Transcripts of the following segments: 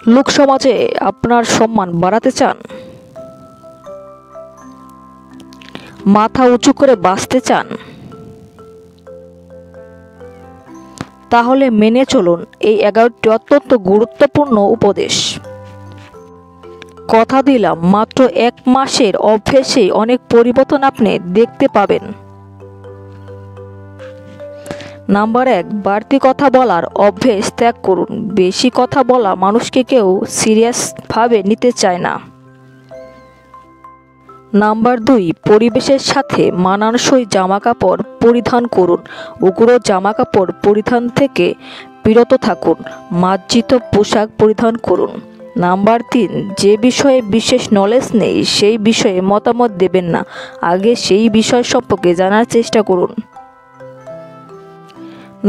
লোক সমাজে আপনার সম্মান বাড়াতে চান, মাথা উঁচু করে বাঁচতে চান, তাহলে মেনে চলুন এই 11টি অত্যন্ত গুরুত্বপূর্ণ উপদেশ। কথা দিলাম, মাত্র 1 মাসের অভ্যেসেই অনেক পরিবর্তন আপনি দেখতে পাবেন। নাম্বার 1, বাড়তি কথা বলার অভ্যেস ত্যাগ করুন। বেশি কথা বলা মানুষকে কেউ সিরিয়াসভাবে নিতে চায় না। নাম্বার 2, পরিবেশের সাথে মানানসই জামাকাপড় পরিধান করুন। উগ্র জামাকাপড় পরিধান থেকে বিরত থাকুন, মার্জিত পোশাক পরিধান করুন। নাম্বার 3, যে বিষয়ে বিশেষ নলেজ নেই সেই বিষয়ে মতামত দেবেন না, আগে সেই বিষয় সম্পর্কে জানার চেষ্টা করুন।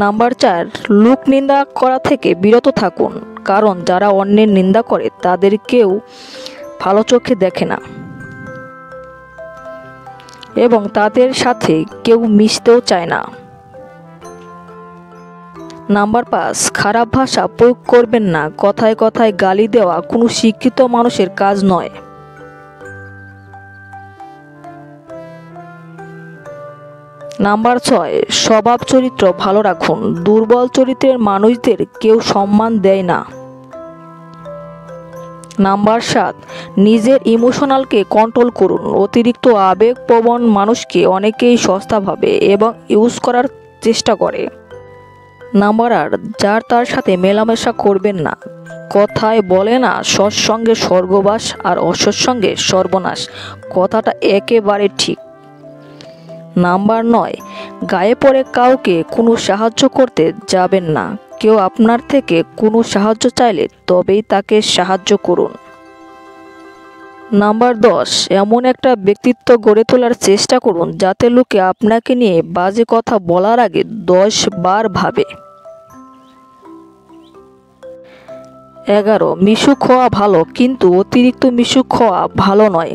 নাম্বার 4, লোক নিন্দা করা থেকে বিরত থাকুন, কারণ যারা অন্যের নিন্দা করে তাদের কেউ ভালো চোখে দেখে না এবং তাদের সাথে কেউ মিশতেও চায় না। নাম্বার 5, খারাপ ভাষা প্রয়োগ করবেন না। কথায় কথায় গালি দেওয়া কোনো শিক্ষিত মানুষের কাজ নয়। নাম্বার 6, স্বভাব চরিত্র ভালো রাখুন। দুর্বল চরিত্রের মানুষদের কেউ সম্মান দেয় না। নাম্বার 7, নিজের ইমোশনালকে কন্ট্রোল করুন। অতিরিক্ত আবেগপ্রবণ মানুষকে অনেকেই সস্তা ভাবে এবং ইউজ করার চেষ্টা করে। নাম্বার 8, যার তার সাথে মেলামেশা করবেন না। কথায় বলে না, সৎসঙ্গে স্বর্গবাস আর অসৎসঙ্গে সর্বনাশ, কথাটা একেবারে ঠিক। নাম্বার 9, গায়ে পড়ে কাউকে কোনো সাহায্য করতে যাবেন না। কেউ আপনার থেকে কোনো সাহায্য চাইলে তবেই তাকে সাহায্য করুন। নাম্বার 10, এমন একটা ব্যক্তিত্ব গড়ে তোলার চেষ্টা করুন যাতে লোকে আপনাকে নিয়ে বাজে কথা বলার আগে 10 বার ভাবে। 11, মিশুক হওয়া ভালো, কিন্তু অতিরিক্ত মিশুক হওয়া ভালো নয়,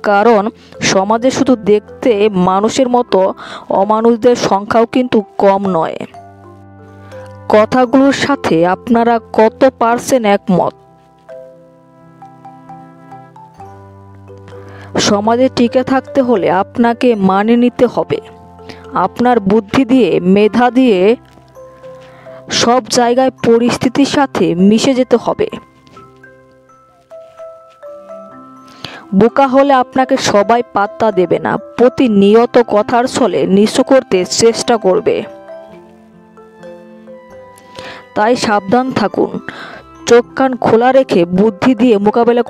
কারণ সমাজে শুধু দেখতে মানুষের মতো অমানুষদের সংখ্যাও কিন্তু কম নয়। কথাগুলোর সাথে আপনারা কত % একমত? সমাজে টিকে থাকতে হলে আপনাকে মানিয়ে নিতে হবে। আপনার বুদ্ধি দিয়ে, মেধা দিয়ে সব জায়গায় পরিস্থিতির সাথে মিশে যেতে হবে। বোকা হলে আপনাকে সবাই পাত্তা দেবে না, প্রতিনিয়ত কথার ছলে নিচু করতে চেষ্টা করবে। তাই সাবধান থাকুন, চোখ কান খোলা রেখে বুদ্ধি দিয়ে মোকাবেলা